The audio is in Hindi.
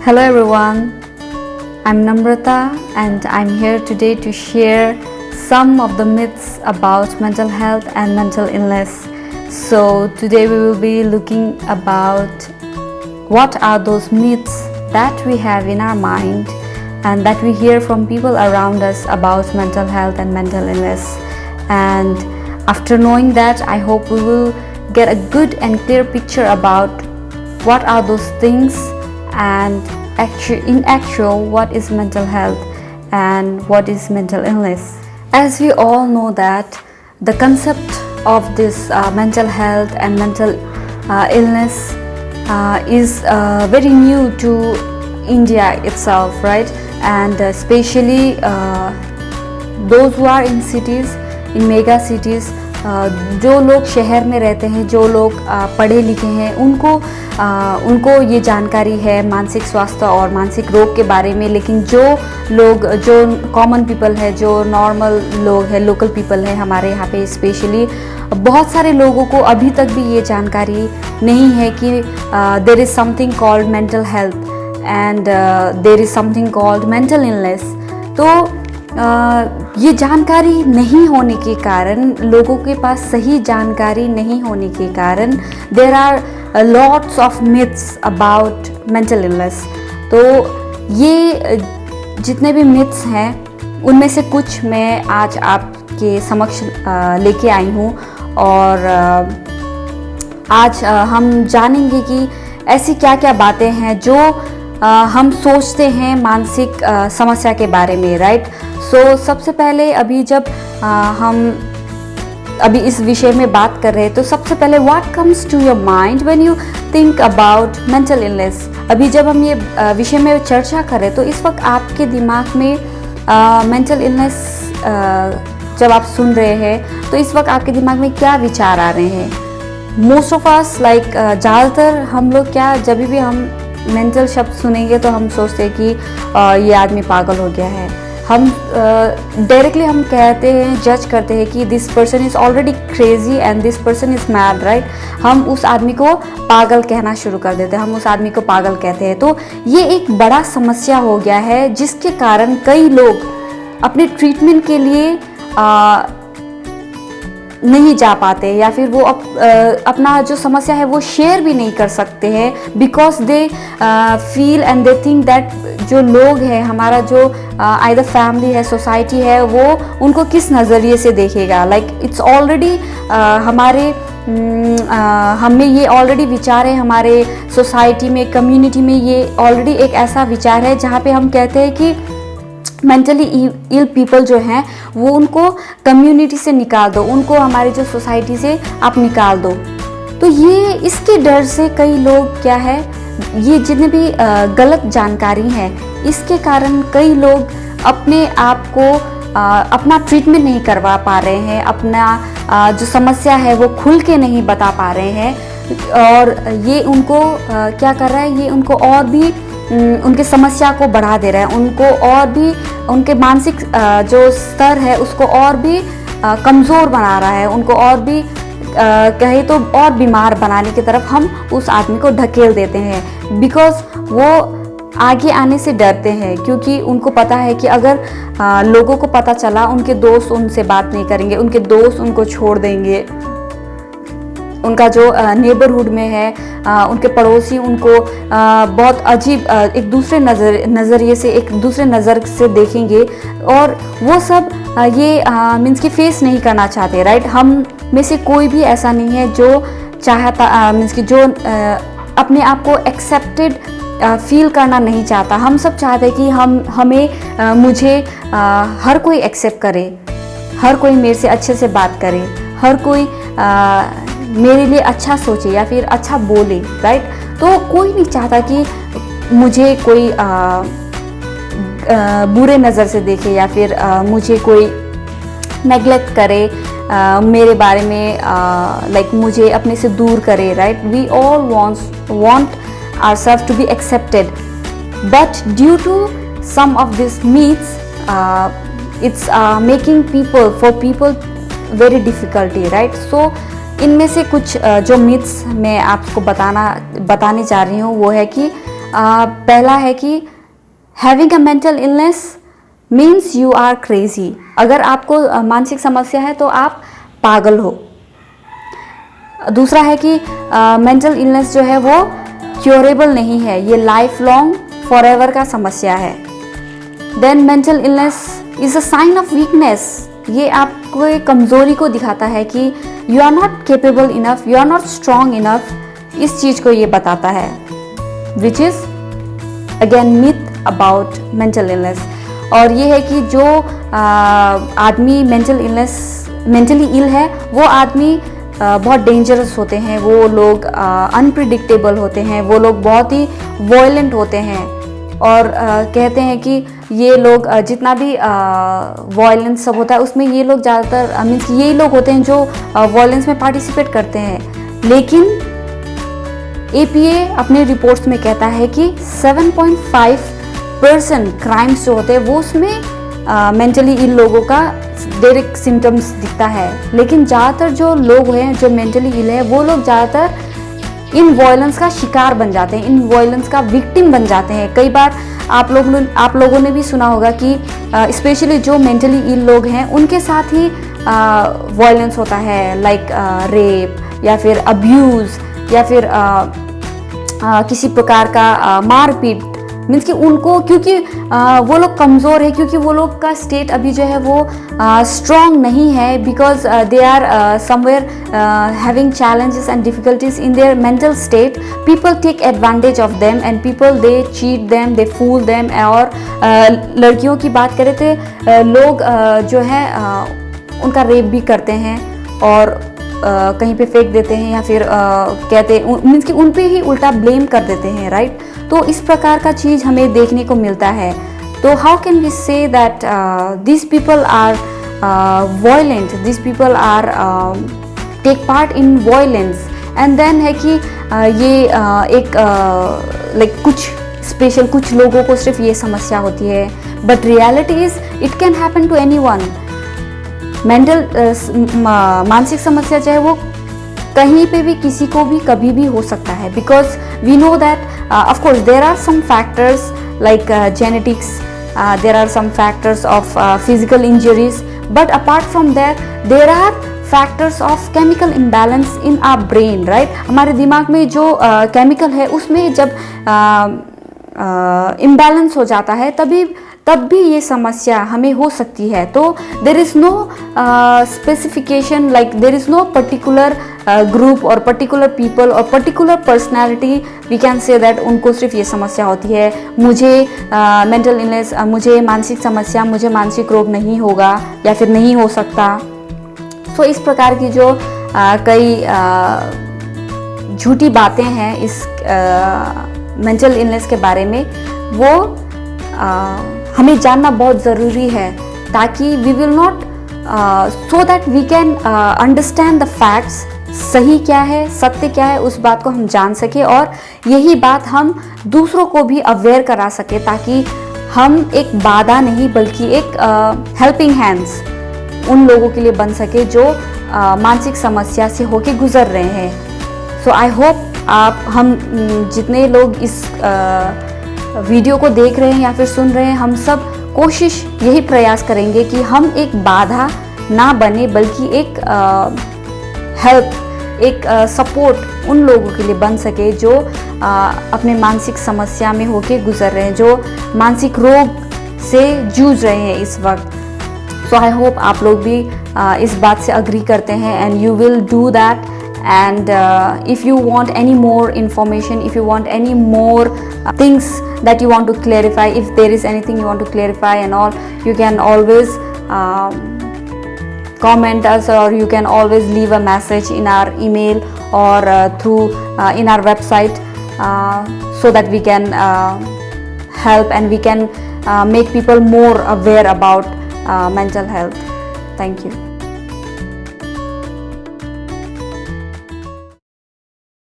Hello everyone, I'm Namrata and I'm here today to share some of the myths about mental health and mental illness. So today we will be looking about what are those myths that we have in our mind and that we hear from people around us about mental health and mental illness. And after knowing that, I hope we will get a good and clear picture about what are those things and in actual what is mental health and what is mental illness. As we all know that the concept of this mental health and mental illness is very new to India itself, right? And especially those who are in cities, in mega cities, जो लोग शहर में रहते हैं, जो लोग पढ़े लिखे हैं, उनको ये जानकारी है मानसिक स्वास्थ्य और मानसिक रोग के बारे में। लेकिन जो कॉमन पीपल है, जो नॉर्मल लोग हैं, लोकल पीपल है हमारे यहाँ पे स्पेशली, बहुत सारे लोगों को अभी तक भी ये जानकारी नहीं है कि there is something called mental health and there is something called mental illness. तो ये जानकारी नहीं होने के कारण, लोगों के पास सही जानकारी नहीं होने के कारण there are lots of myths about mental illness. तो ये जितने भी मिथ्स हैं उनमें से कुछ मैं आज आपके समक्ष लेके आई हूँ और आज हम जानेंगे कि ऐसी क्या क्या बातें हैं जो हम सोचते हैं मानसिक समस्या के बारे में, राइट? सो सबसे पहले अभी जब हम अभी इस विषय में बात कर रहे हैं तो सबसे पहले what comes to your mind when you think about mental illness. अभी जब हम ये विषय में चर्चा कर रहे हैं तो इस वक्त आपके दिमाग में मेंटल इलनेस जब आप सुन रहे हैं तो इस वक्त आपके दिमाग में क्या विचार आ रहे हैं? मोस्ट ऑफ अस लाइक ज़्यादातर हम लोग क्या, जब भी हम मेंटल शब्द सुनेंगे तो हम सोचते हैं कि ये आदमी पागल हो गया है। हम डायरेक्टली हम कहते हैं, जज करते हैं कि this person is already crazy and this person is mad, right? हम उस आदमी को पागल कहना शुरू कर देते हैं, हम उस आदमी को पागल कहते हैं। तो ये एक बड़ा समस्या हो गया है जिसके कारण कई लोग अपने ट्रीटमेंट के लिए नहीं जा पाते या फिर वो अपना जो समस्या है वो शेयर भी नहीं कर सकते हैं because they feel and they think that जो लोग हैं, हमारा जो आइदर फैमिली है, सोसाइटी है, वो उनको किस नज़रिए से देखेगा। लाइक इट्स ऑलरेडी हमें ये ऑलरेडी विचार है, हमारे सोसाइटी में, कम्युनिटी में ये ऑलरेडी एक ऐसा विचार है जहाँ पे हम कहते हैं कि मेंटली इल पीपल जो हैं वो उनको कम्युनिटी से निकाल दो, उनको हमारी जो सोसाइटी से आप निकाल दो। तो ये इसके डर से कई लोग क्या है, ये जितने भी गलत जानकारी है इसके कारण कई लोग अपने आप को अपना ट्रीटमेंट नहीं करवा पा रहे हैं, अपना जो समस्या है वो खुल के नहीं बता पा रहे हैं और ये उनको क्या कर रहा है, ये उनको और भी उनके समस्या को बढ़ा दे रहा है, उनको और भी उनके मानसिक जो स्तर है उसको और भी कमज़ोर बना रहा है, उनको और भी कहे तो और बीमार बनाने की तरफ हम उस आदमी को ढकेल देते हैं बिकॉज वो आगे आने से डरते हैं क्योंकि उनको पता है कि अगर लोगों को पता चला, उनके दोस्त उनसे बात नहीं करेंगे, उनके दोस्त उनको छोड़ देंगे, उनका जो नेबरहुड में है उनके पड़ोसी उनको बहुत अजीब एक दूसरे नज़रिए से, एक दूसरे नज़र से देखेंगे और वो सब ये मीन्स कि फेस नहीं करना चाहते, राइट? हम में से कोई भी ऐसा नहीं है जो चाहता मीन्स कि जो अपने आप को एक्सेप्टेड फील करना नहीं चाहता। हम सब चाहते हैं कि मुझे हर कोई एक्सेप्ट करे, हर कोई मेरे से अच्छे से बात करे, हर कोई मेरे लिए अच्छा सोचे या फिर अच्छा बोले, राइट? तो कोई नहीं चाहता कि मुझे कोई बुरे नज़र से देखे या फिर मुझे कोई नेग्लेक्ट करे, मेरे बारे में लाइक मुझे अपने से दूर करे, right? We all want ourselves to be accepted, but due to some of these myths it's making for people very difficulty, right? So इनमें से कुछ जो मिथ्स मैं आपको बताने जा रही हूँ वो है कि पहला है कि having a mental illness means you are crazy. अगर आपको मानसिक समस्या है तो आप पागल हो। दूसरा है कि मेंटल इलनेस जो है वो क्योरेबल नहीं है, ये लाइफ लॉन्ग फॉरएवर का समस्या है। Then mental illness is a sign of weakness, ये आपको एक कमज़ोरी को दिखाता है कि you are not capable enough, you are not strong enough, इस चीज़ को ये बताता है, which is again myth about mental illness. और ये है कि जो आदमी मेंटली इल है वो आदमी बहुत डेंजरस होते हैं, वो लोग अनप्रिडिक्टेबल होते हैं, वो लोग बहुत ही वॉयलेंट होते हैं। और कहते हैं कि ये लोग जितना भी वॉयलेंस सब होता है उसमें ये लोग ज़्यादातर मीन्स यही लोग होते हैं जो वॉयलेंस में पार्टिसिपेट करते हैं। लेकिन APA अपने रिपोर्ट्स में कहता है कि 7.5% क्राइम्स जो होते हैं वो उसमें मेंटली इल लोगों का डायरेक्ट सिम्टम्स दिखता है। लेकिन ज़्यादातर जो लोग हैं जो मेंटली इल है वो लोग ज़्यादातर इन वॉयलेंस का शिकार बन जाते हैं, इन वॉयलेंस का विक्टिम बन जाते हैं। कई बार आप लोगों ने भी सुना होगा कि स्पेशली जो मेंटली इल लोग हैं उनके साथ ही वॉयलेंस होता है, लाइक रेप या फिर अब्यूज़ या फिर किसी प्रकार का मारपीट। मीन्स कि उनको क्योंकि वो लोग कमज़ोर है, क्योंकि वो लोग का स्टेट अभी जो है वो स्ट्रॉन्ग नहीं है, because they are somewhere having challenges and difficulties in their mental state. People take advantage of them and people they cheat them, they fool them. और लड़कियों की बात करें तो लोग जो है उनका रेप भी करते हैं और कहीं पे फेंक देते हैं या फिर कहते मीन्स कि उन पे ही उल्टा ब्लेम कर देते हैं, राइट। तो इस प्रकार का चीज़ हमें देखने को मिलता है। तो how can we say that this people are violent, this people are take part in violence. And then है कि ये एक लाइक कुछ स्पेशल कुछ लोगों को सिर्फ ये समस्या होती है, but reality is it can happen to anyone. Mental मानसिक समस्या चाहे वो कहीं पे भी किसी को भी कभी भी हो सकता है, because we know that of course there are some factors like genetics, there are some factors of physical injuries, but apart from that there are factors of chemical imbalance in our brain, right। हमारे दिमाग में जो chemical है उसमें जब imbalance हो जाता है तब भी ये समस्या हमें हो सकती है। तो there is no specification, like there is no particular group और पर्टिकुलर पीपल और particular personality we can say that उनको सिर्फ ये समस्या होती है। मुझे मेंटल इलनेस, मुझे मानसिक समस्या, मुझे मानसिक रोग नहीं होगा या फिर नहीं हो सकता। तो इस प्रकार की जो कई झूठी बातें हैं इस मेंटल इलनेस के बारे में, वो हमें जानना बहुत ज़रूरी है, ताकि we will not so that we can understand the facts, सही क्या है, सत्य क्या है, उस बात को हम जान सके और यही बात हम दूसरों को भी अवेयर करा सके, ताकि हम एक बाधा नहीं बल्कि एक हेल्पिंग हैंड्स उन लोगों के लिए बन सके जो मानसिक समस्या से होके गुजर रहे हैं। सो आई होप हम जितने लोग इस वीडियो को देख रहे हैं या फिर सुन रहे हैं, हम सब कोशिश यही प्रयास करेंगे कि हम एक बाधा ना बने बल्कि एक हेल्प, एक सपोर्ट उन लोगों के लिए बन सके जो अपने मानसिक समस्या में होके गुजर रहे हैं, जो मानसिक रोग से जूझ रहे हैं इस वक्त। सो आई होप आप लोग भी इस बात से अग्री करते हैं and you will do that. And if you want any more information, if you want any more things that you want to clarify, if there is anything you want to clarify and all, you can always comment us, or you can always leave a message in our email or through in our website, so that we can help and we can make people more aware about mental health. Thank you.